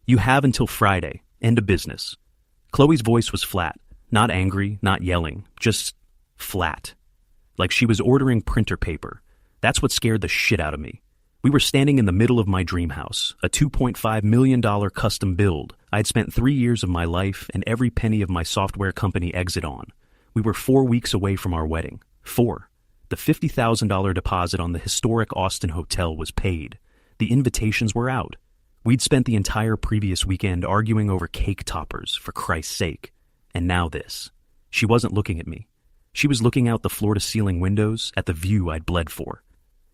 You have until Friday. End of business. Qley's voice was flat, not angry, not yelling, just flat. Like she was ordering printer paper. That's what scared the shit out of me. We were standing in the middle of my dream house, a $2.5 million custom build I'd spent 3 years of my life and every penny of my software company exit on. We were 4 weeks away from our wedding. 4. The $50,000 deposit on the historic Austin hotel was paid. The invitations were out. We'd spent the entire previous weekend arguing over cake toppers, for Christ's sake. And now this. She wasn't looking at me. She was looking out the floor-to-ceiling windows at the view I'd bled for.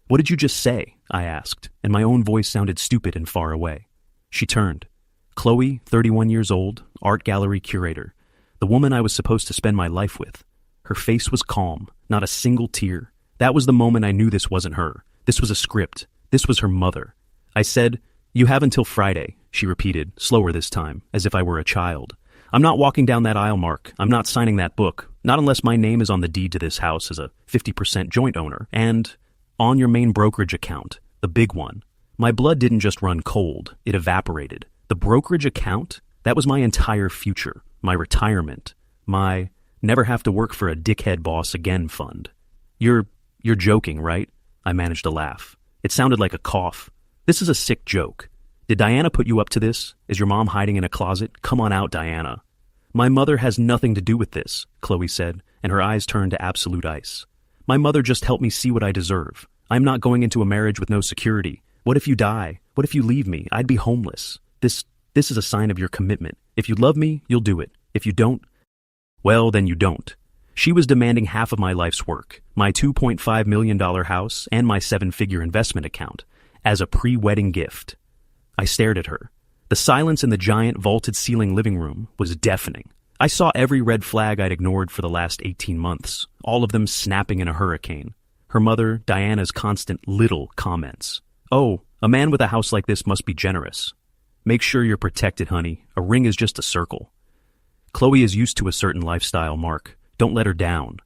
"What did you just say?" I asked, and my own voice sounded stupid and far away. She turned. Qley, 31 years old, art gallery curator, the woman I was supposed to spend my life with. Her face was calm, not a single tear. That was the moment I knew this wasn't her. This was a script. This was her mother. I said, "You have until Friday," she repeated, slower this time, as if I were a child. "I'm not walking down that aisle, Mark. I'm not signing that book. Not unless my name is on the deed to this house as a 50% joint owner. And on your main brokerage account, the big one." My blood didn't just run cold, it evaporated. The brokerage account? That was my entire future, my retirement, my never have to work for a dickhead boss again fund. You're joking, right? I managed to laugh. It sounded like a cough. "This is a sick joke. Did Diana put you up to this? Is your mom hiding in a closet? Come on out, Diana." "My mother has nothing to do with this," Qley said, and her eyes turned to absolute ice. "My mother just helped me see what I deserve. I'm not going into a marriage with no security. What if you die? What if you leave me? I'd be homeless. This is a sign of your commitment. If you love me, you'll do it. If you don't, well, then you don't." She was demanding half of my life's work, my $2.5 million house and my 7-figure investment account, as a pre-wedding gift. I stared at her. The silence in the giant vaulted ceiling living room was deafening. I saw every red flag I'd ignored for the last 18 months, all of them snapping in a hurricane. Her mother, Diana's constant little comments. "Oh, a man with a house like this must be generous. Make sure you're protected, honey. A ring is just a circle. Qley is used to a certain lifestyle, Mark. Don't let her down."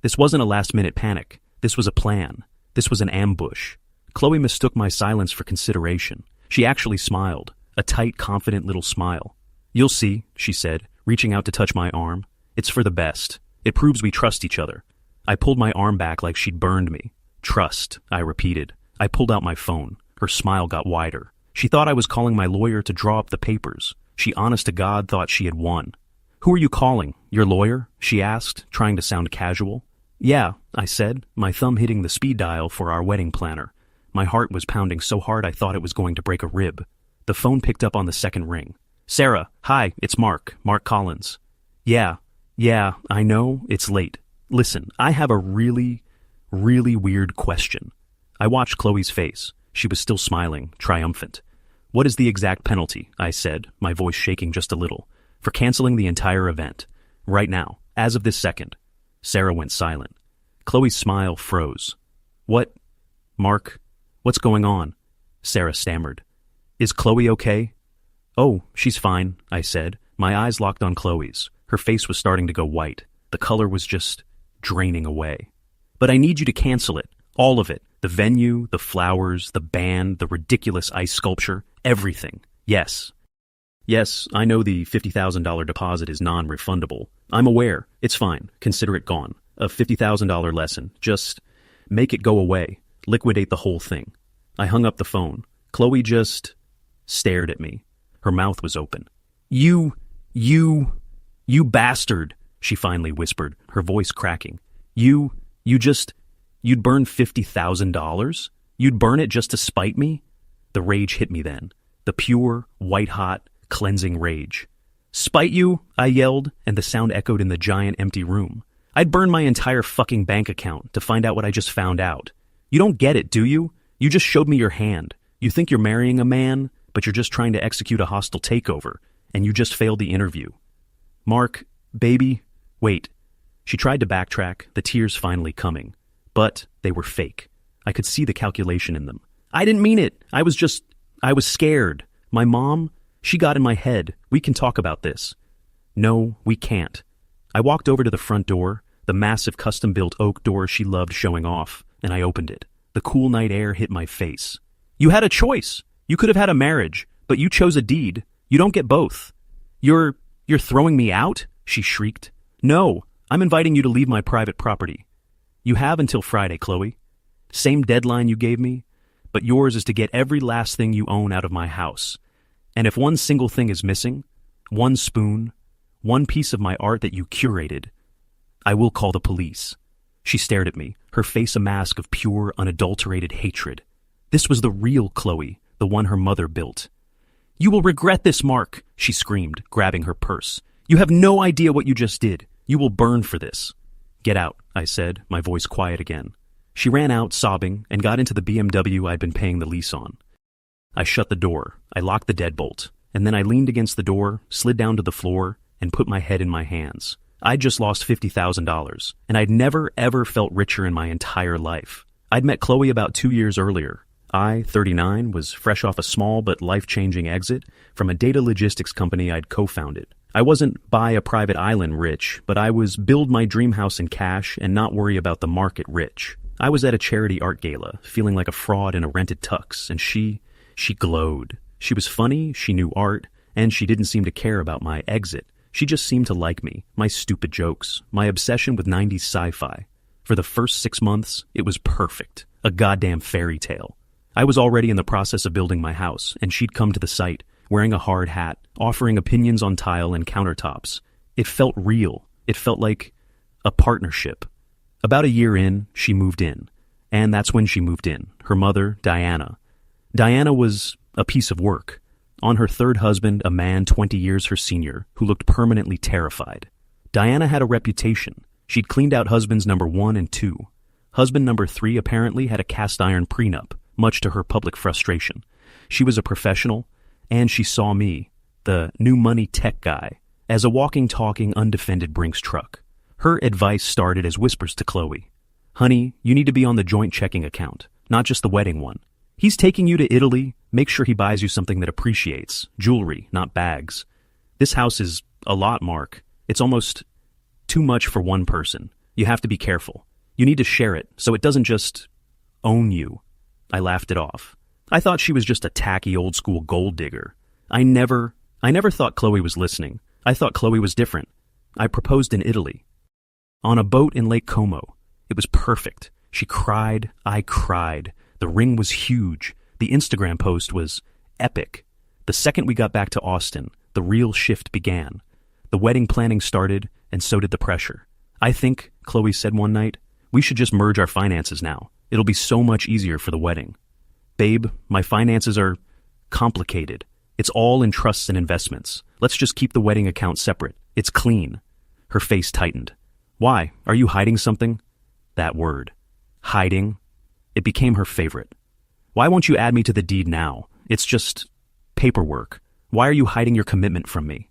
This wasn't a last-minute panic. This was a plan. This was an ambush. Qley mistook my silence for consideration. She actually smiled, a tight, confident little smile. "You'll see," she said, reaching out to touch my arm. "It's for the best. It proves we trust each other." I pulled my arm back like she'd burned me. "Trust," I repeated. I pulled out my phone. Her smile got wider. She thought I was calling my lawyer to draw up the papers. She honest to God thought she had won. "Who are you calling? Your lawyer?" she asked, trying to sound casual. "Yeah," I said, my thumb hitting the speed dial for our wedding planner. My heart was pounding so hard I thought it was going to break a rib. The phone picked up on the second ring. "Sarah, hi, it's Mark Collins." Yeah, I know, it's late. Listen, I have a really weird question." I watched Qley's face. She was still smiling, triumphant. "What is the exact penalty?" I said, my voice shaking just a little. "For canceling the entire event. Right now, as of this second." Sarah went silent. Qley's smile froze. "What? Mark, what's going on?" Sarah stammered. "Is Qley okay?" "Oh, she's fine," I said. My eyes locked on Qley's. Her face was starting to go white. The color was just draining away. "But I need you to cancel it. All of it. The venue, the flowers, the band, the ridiculous ice sculpture, everything. Yes. Yes, I know the $50,000 deposit is non-refundable. I'm aware. It's fine. Consider it gone. A $50,000 lesson. Just make it go away. Liquidate the whole thing." I hung up the phone. Qley just stared at me. Her mouth was open. You bastard," she finally whispered, her voice cracking. You'd burn $50,000? You'd burn it just to spite me?" The rage hit me then. The pure, white-hot, cleansing rage. "Spite you?" I yelled, and the sound echoed in the giant empty room. "I'd burn my entire fucking bank account to find out what I just found out. You don't get it, do you? You just showed me your hand. You think you're marrying a man, but you're just trying to execute a hostile takeover, and you just failed the interview. Mark, baby, wait." She tried to backtrack, the tears finally coming. But they were fake. I could see the calculation in them. "I didn't mean it. I was scared. My mom, she got in my head. We can talk about this." "No, we can't." I walked over to the front door, the massive custom-built oak door she loved showing off, and I opened it. The cool night air hit my face. "You had a choice. You could have had a marriage, But you chose a deed. You don't get both. You're throwing me out? She shrieked. No, I'm inviting you to leave my private property. You have until Friday, Qley. Same deadline you gave me, but yours is to get every last thing you own out of my house. And if one single thing is missing, one spoon, one piece of my art that you curated, I will call the police. She stared at me, her face a mask of pure, unadulterated hatred. This was the real Qley, the one her mother built. You will regret this, Mark, she screamed, grabbing her purse. You have no idea what you just did. You will burn for this. Get out, I said, my voice quiet again. She ran out, sobbing, and got into the BMW I'd been paying the lease on. I shut the door, I locked the deadbolt, and then I leaned against the door, slid down to the floor, and put my head in my hands. I'd just lost $50,000, and I'd never, ever felt richer in my entire life. I'd met Qley about 2 years earlier. I, 39, was fresh off a small but life-changing exit from a data logistics company I'd co-founded. I wasn't buy a private island rich, but I was build my dream house in cash and not worry about the market rich. I was at a charity art gala, feeling like a fraud in a rented tux, and she glowed. She was funny, she knew art, and she didn't seem to care about my exit. She just seemed to like me, my stupid jokes, my obsession with 90s sci-fi. For the first 6 months, it was perfect. A goddamn fairy tale. I was already in the process of building my house, and she'd come to the site, wearing a hard hat, offering opinions on tile and countertops. It felt real. It felt like a partnership. About a year in, she moved in. And that's when she moved in. Her mother, Diana. Diana was a piece of work. On her third husband, a man 20 years her senior, who looked permanently terrified. Diana had a reputation. She'd cleaned out husbands number 1 and 2. Husband number 3 apparently had a cast-iron prenup, much to her public frustration. She was a professional, and she saw me, the new money tech guy, as a walking, talking, undefended Brinks truck. Her advice started as whispers to Qley. Honey, you need to be on the joint checking account, not just the wedding one. He's taking you to Italy. Make sure he buys you something that appreciates. Jewelry, not bags. This house is a lot, Mark. It's almost too much for one person. You have to be careful. You need to share it so it doesn't just own you. I laughed it off. I thought she was just a tacky old-school gold digger. I never thought Qley was listening. I thought Qley was different. I proposed in Italy. On a boat in Lake Como. It was perfect. She cried. I cried. The ring was huge. The Instagram post was epic. The second we got back to Austin, the real shift began. The wedding planning started, and so did the pressure. I think, Qley said one night, we should just merge our finances now. It'll be so much easier for the wedding. Babe, my finances are complicated. It's all in trusts and investments. Let's just keep the wedding account separate. It's clean. Her face tightened. Why? Are you hiding something? That word. Hiding. It became her favorite. Why won't you add me to the deed now? It's just paperwork. Why are you hiding your commitment from me?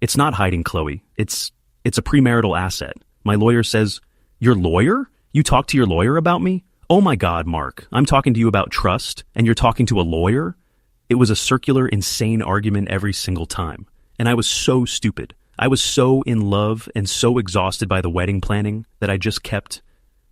It's not hiding, Qley. It's a premarital asset. My lawyer says, your lawyer? You talked to your lawyer about me? Oh my God, Mark, I'm talking to you about trust, and you're talking to a lawyer? It was a circular, insane argument every single time. And I was so stupid. I was so in love and so exhausted by the wedding planning that I just kept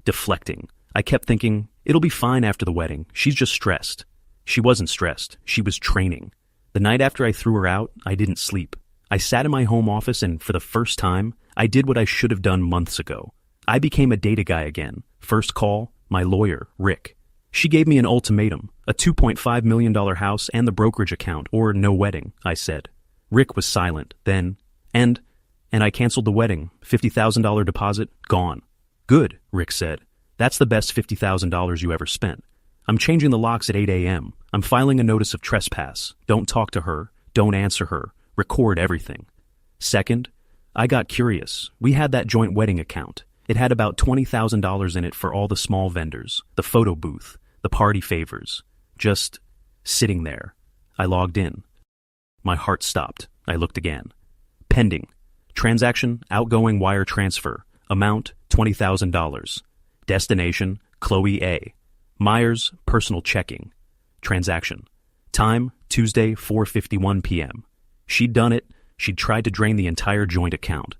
deflecting. I kept thinking, it'll be fine after the wedding. She's just stressed. She wasn't stressed. She was training. The night after I threw her out, I didn't sleep. I sat in my home office and, for the first time, I did what I should have done months ago. I became a data guy again. First call, my lawyer, Rick. She gave me an ultimatum, a $2.5 million house and the brokerage account, or no wedding, I said. Rick was silent. Then, and I canceled the wedding. $50,000 deposit, gone. Good, Rick said. That's the best $50,000 you ever spent. I'm changing the locks at 8 a.m. I'm filing a notice of trespass. Don't talk to her. Don't answer her. Record everything. Second, I got curious. We had that joint wedding account. It had about $20,000 in it for all the small vendors, the photo booth, the party favors. Just sitting there. I logged in. My heart stopped. I looked again. Pending. Transaction, outgoing wire transfer. Amount, $20,000. Destination, Qley A. Myers, personal checking. Transaction. Time, Tuesday, 4:51 p.m. She'd done it. She'd tried to drain the entire joint account.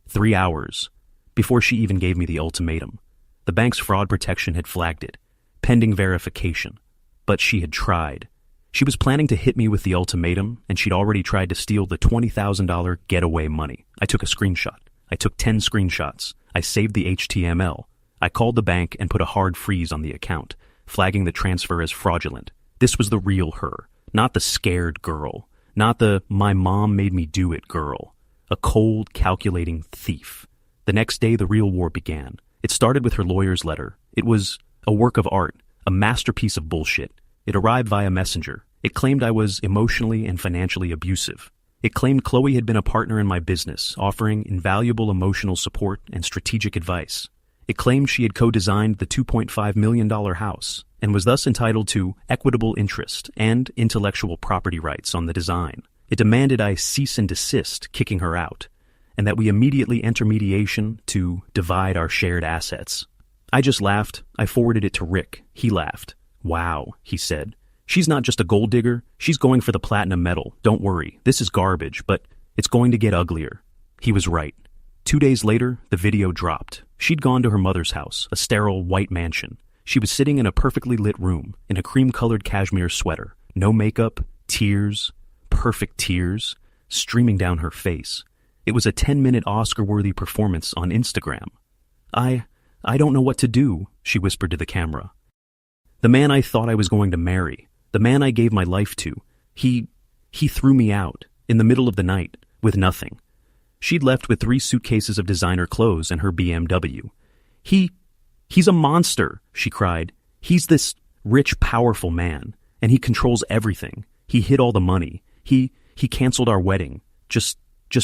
3 hours. Before she even gave me the ultimatum. The bank's fraud protection had flagged it. Pending verification. But she had tried. She was planning to hit me with the ultimatum, and she'd already tried to steal the $20,000 getaway money. I took a screenshot. I took 10 screenshots. I saved the HTML. I called the bank and put a hard freeze on the account, flagging the transfer as fraudulent. This was the real her, not the scared girl, not the "my mom made me do it" girl. A cold, calculating thief. The next day, the real war began. It started with her lawyer's letter. It was a work of art, a masterpiece of bullshit. It arrived via messenger. It claimed I was emotionally and financially abusive. It claimed Qley had been a partner in my business, offering invaluable emotional support and strategic advice. It claimed she had co-designed the $2.5 million house and was thus entitled to equitable interest and intellectual property rights on the design. It demanded I cease and desist, kicking her out, and that we immediately enter mediation to divide our shared assets. I just laughed. I forwarded it to Rick. He laughed. "Wow," he said. "She's not just a gold digger. She's going for the platinum medal. Don't worry. This is garbage, but it's going to get uglier." He was right. 2 days later, the video dropped. She'd gone to her mother's house, a sterile white mansion. She was sitting in a perfectly lit room, in a cream-colored cashmere sweater. No makeup, tears, perfect tears, streaming down her face. It was a 10-minute Oscar-worthy performance on Instagram. I don't know what to do," she whispered to the camera. "The man I thought I was going to marry, the man I gave my life to, he threw me out, in the middle of the night, with nothing. She'd left with 3 suitcases of designer clothes and her BMW. He's a monster," she cried. "He's this rich, powerful man, and he controls everything. He hid all the money. He canceled our wedding, just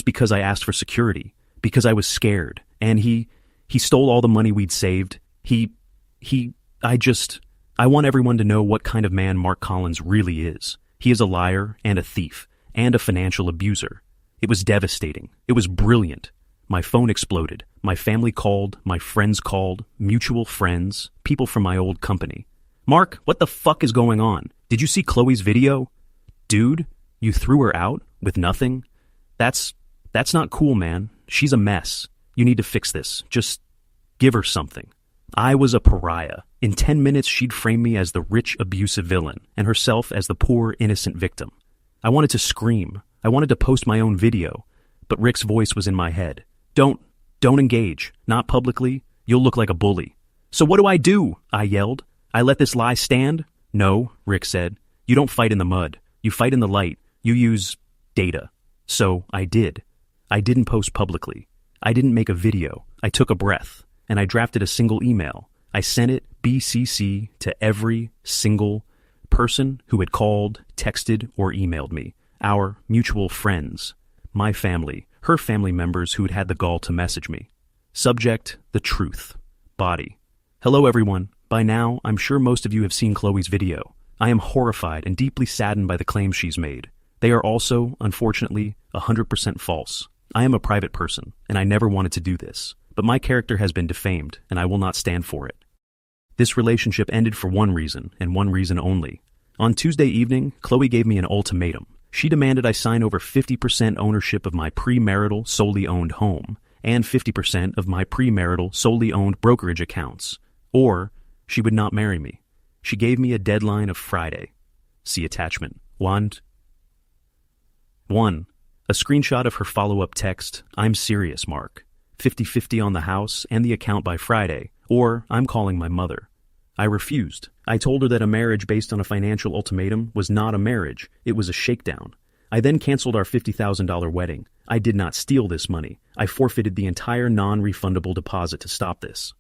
because I asked for security, because I was scared, and he stole all the money we'd saved. I want everyone to know what kind of man Mark Collins really is. He is a liar and a thief and a financial abuser." It was devastating. It was brilliant. My phone exploded. My family called. My friends called. Mutual friends. People from my old company. "Mark, what the fuck is going on? Did you see Qley's video? Dude, you threw her out with nothing? That's not cool, man. She's a mess. You need to fix this. Just give her something." I was a pariah. In 10 minutes, she'd frame me as the rich, abusive villain, and herself as the poor, innocent victim. I wanted to scream. I wanted to post my own video, but Rick's voice was in my head. Don't engage. Not publicly. You'll look like a bully." "So what do I do?" I yelled. "I let this lie stand?" "No," Rick said. "You don't fight in the mud. You fight in the light. You use data." So I did. I didn't post publicly. I didn't make a video. I took a breath, and I drafted a single email. I sent it BCC to every single person who had called, texted, or emailed me. Our mutual friends, my family, her family members who had had the gall to message me. Subject, the truth. Body. "Hello, everyone. By now, I'm sure most of you have seen Qley's video. I am horrified and deeply saddened by the claims she's made. They are also, unfortunately, 100% false. I am a private person, and I never wanted to do this. But my character has been defamed, and I will not stand for it. This relationship ended for one reason, and one reason only. On Tuesday evening, Qley gave me an ultimatum. She demanded I sign over 50% ownership of my premarital, solely owned home, and 50% of my premarital, solely owned brokerage accounts, or she would not marry me. She gave me a deadline of Friday. See attachment 1. A screenshot of her follow-up text, "I'm serious, Mark. 50-50 on the house and the account by Friday, or I'm calling my mother." I refused. I told her that a marriage based on a financial ultimatum was not a marriage, it was a shakedown. I then canceled our $50,000 wedding. I did not steal this money. I forfeited the entire non-refundable deposit to stop this.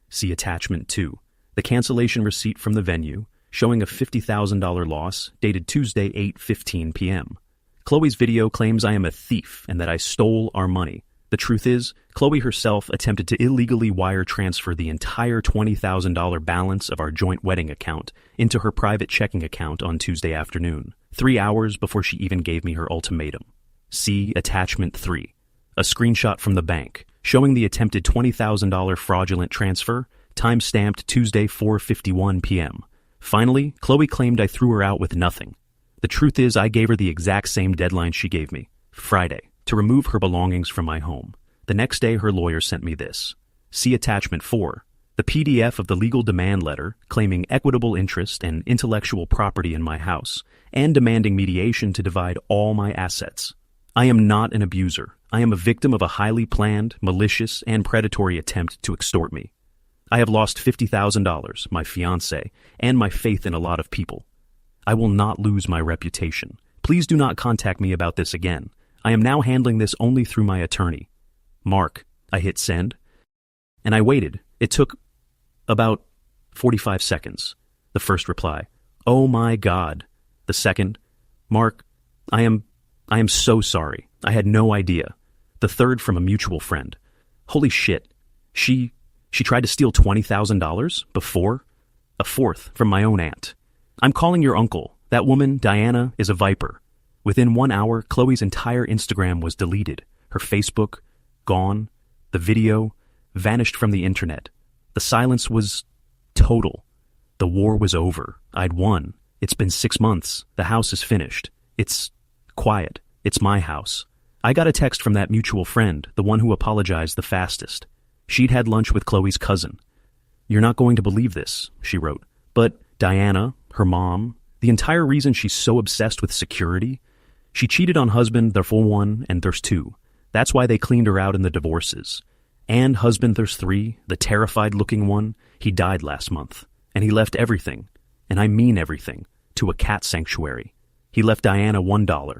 See attachment 2. The cancellation receipt from the venue, showing a $50,000 loss, dated Tuesday 8:15 p.m. Qley's video claims I am a thief and that I stole our money. The truth is, Qley herself attempted to illegally wire transfer the entire $20,000 balance of our joint wedding account into her private checking account on Tuesday afternoon, 3 hours before she even gave me her ultimatum. See attachment 3. A screenshot from the bank, showing the attempted $20,000 fraudulent transfer, time-stamped Tuesday 4:51 p.m. Finally, Qley claimed I threw her out with nothing. The truth is, I gave her the exact same deadline she gave me, Friday, to remove her belongings from my home. The next day, her lawyer sent me this. See attachment 4. The PDF of the legal demand letter claiming equitable interest and intellectual property in my house and demanding mediation to divide all my assets. I am not an abuser. I am a victim of a highly planned, malicious, and predatory attempt to extort me. I have lost $50,000, my fiancé, and my faith in a lot of people. I will not lose my reputation. Please do not contact me about this again. I am now handling this only through my attorney. Mark. I hit send, and I waited. It took about 45 seconds. The first reply, "Oh my God." The second, "Mark, I am so sorry. I had no idea." The third from a mutual friend, "Holy shit, she tried to steal $20,000 before?" A fourth from my own aunt, "I'm calling your uncle. That woman, Diana, is a viper." Within 1 hour, Qley's entire Instagram was deleted. Her Facebook, gone. The video vanished from the internet. The silence was total. The war was over. I'd won. It's been 6 months. The house is finished. It's quiet. It's my house. I got a text from that mutual friend, the one who apologized the fastest. She'd had lunch with Qley's cousin. "You're not going to believe this," she wrote. "But Diana, her mom, the entire reason she's so obsessed with security, she cheated on husband, there's one, and there's two. That's why they cleaned her out in the divorces. And husband, there's three, the terrified-looking one, he died last month. And he left everything, and I mean everything, to a cat sanctuary. He left Diana $1,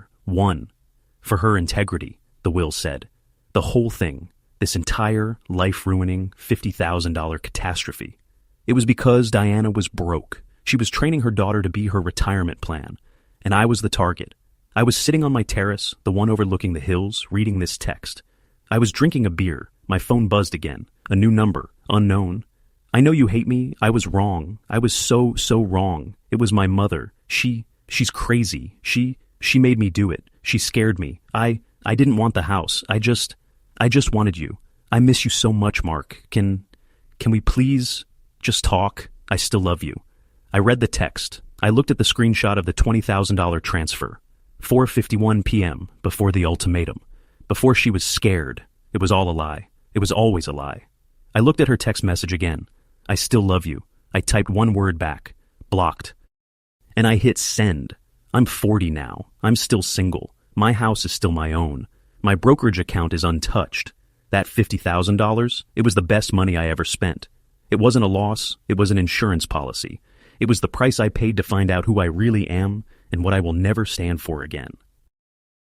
for her integrity," the will said. The whole thing, this entire life-ruining $50,000 catastrophe. It was because Diana was broke. She was training her daughter to be her retirement plan, and I was the target. I was sitting on my terrace, the one overlooking the hills, reading this text. I was drinking a beer. My phone buzzed again. A new number. Unknown. "I know you hate me. I was wrong. I was so wrong. It was my mother. She's crazy. She made me do it. She scared me. I didn't want the house. I just wanted you. I miss you so much, Mark. Can we please just talk? I still love you." I read the text. I looked at the screenshot of the $20,000 transfer. 4:51 p.m. before the ultimatum. Before she was scared. It was all a lie. It was always a lie. I looked at her text message again. "I still love you." I typed one word back. Blocked. And I hit send. I'm 40 now. I'm still single. My house is still my own. My brokerage account is untouched. That $50,000, it was the best money I ever spent. It wasn't a loss. It was an insurance policy. It was the price I paid to find out who I really am and what I will never stand for again.